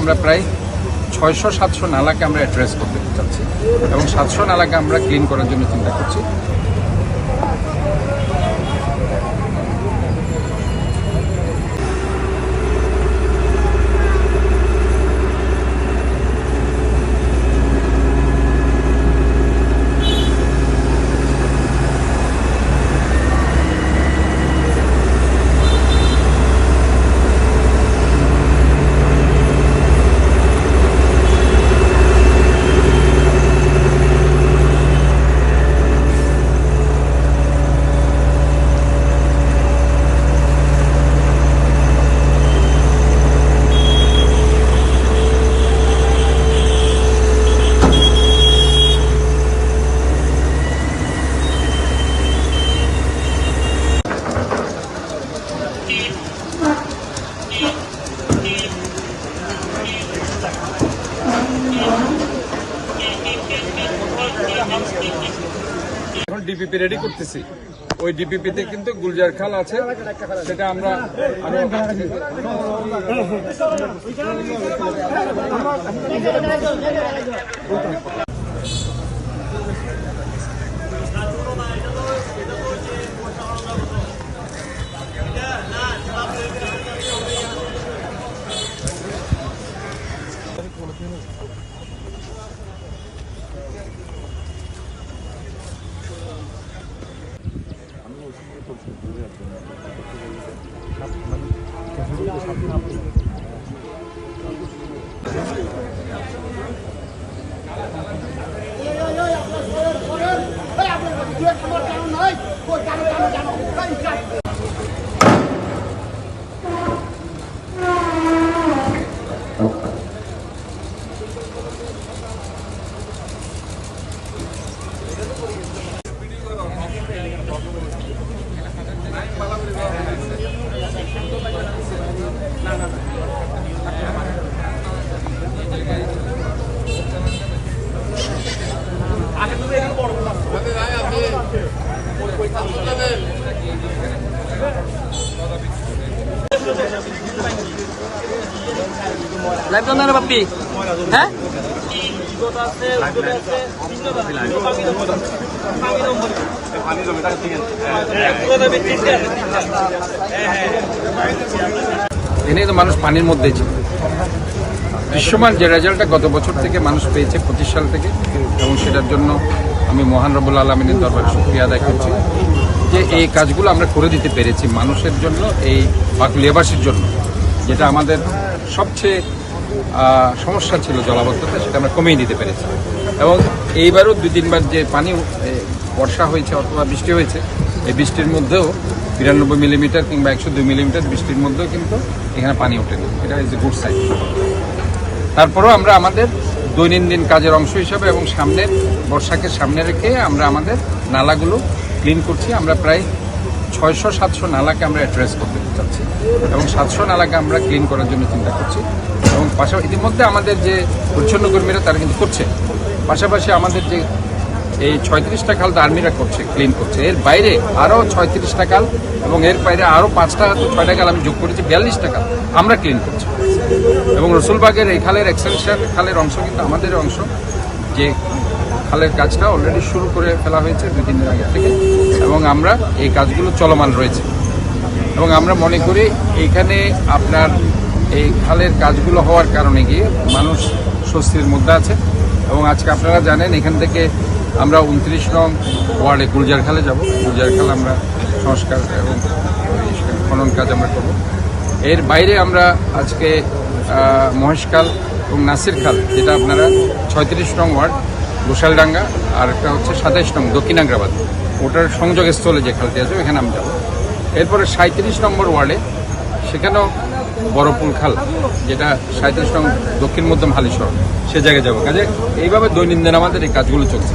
আমরা প্রায় 600-700 নালাকে আমরা অ্যাড্রেস করতে চাচ্ছি এবং 700 নালাকে আমরা ক্লিন করার জন্য চিন্তা করছি। এখন ডিপিপি রেডি করতেছি। ওই ডিপিপিতে কিন্তু গুলজার খাল আছে, সেটা আমরা লাইভ না বাপ্পি, হ্যাঁ এনে তো মানুষ পানির মধ্যে ছিল। দৃশ্যমান যে রেজাল্টটা গত বছর থেকে মানুষ পেয়েছে 25 সাল থেকে, এবং সেটার জন্য আমি মহান রব্বুল আলামিনের দরবারে শুকরিয়া আদায় করছি যে এই কাজগুলো আমরা করে দিতে পেরেছি মানুষের জন্য, এই বাকুলিয়াবাসীর জন্য, যেটা আমাদের সবচেয়ে সমস্যা ছিল জলাবদ্ধতা, সেটা আমরা কমিয়ে দিতে পেরেছি। এবং এইবারও 2-3 বার যে পানি বর্ষা হয়েছে অথবা বৃষ্টি হয়েছে, এই বৃষ্টির মধ্যেও 92 মিলিমিটার কিংবা 102 মিলিমিটার বৃষ্টির মধ্যেও কিন্তু এখানে পানি ওঠেনি। এটা ইজ এ গুড সাইন। তারপরেও আমরা আমাদের দৈনন্দিন কাজের অংশ হিসাবে এবং সামনের বর্ষাকে সামনে রেখে আমরা আমাদের নালাগুলো ক্লিন করছি। আমরা প্রায় 600-700 নালাকে আমরা অ্যাড্রেস করতে চাচ্ছি এবং 700 নালাকে আমরা ক্লিন করার জন্য চিন্তা করছি। এবং পাশাপাশি ইতিমধ্যে আমাদের যে পরিচ্ছন্ন কর্মীরা তারা কিন্তু করছে, পাশাপাশি আমাদের যে এই 36টা খাল আর্মিরা করছে, ক্লিন করছে। এর বাইরে আরও 36টা খাল এবং এর বাইরে আরও 5টা 6টা খাল আমি যোগ করেছি, 42টা খাল আমরা ক্লিন করছি। এবং রসুলবাগের এই খালের এক্সটেনশন খালের অংশ কিন্তু আমাদের অংশ, যে খালের কাজটা অলরেডি শুরু করে ফেলা হয়েছে 2-3 দিন আগে থেকে, এবং আমরা এই কাজগুলো চলমান রয়েছে। এবং আমরা মনে করি এইখানে আপনার এই খালের কাজগুলো হওয়ার কারণে গিয়ে মানুষ স্বস্তির মধ্যে আছে। এবং আজকে আপনারা জানেন এখান থেকে আমরা 29 নং ওয়ার্ডে গুলজার খালে যাব। গুলজার খাল আমরা সংস্কার এবং খনন কাজ আমরা করব। এর বাইরে আমরা আজকে মহেশখাল এবং নাসির খাল, যেটা আপনারা 36 নং ওয়ার্ড গোসালডাঙ্গা, আর একটা হচ্ছে 27 নং দক্ষিণ আগ্রাবাদ, ওটার সংযোগস্থলে যে খালটি আছে ওখানে আমি যাব। এরপরে 37 নম্বর ওয়ার্ডে, সেখানেও বড়পুল খাল, যেটা 37 নং দক্ষিণ মধ্যম হালিশহর, সে জায়গায় যাবো। কাজে এইভাবে দৈনন্দিন আমাদের এই কাজগুলো চলছে।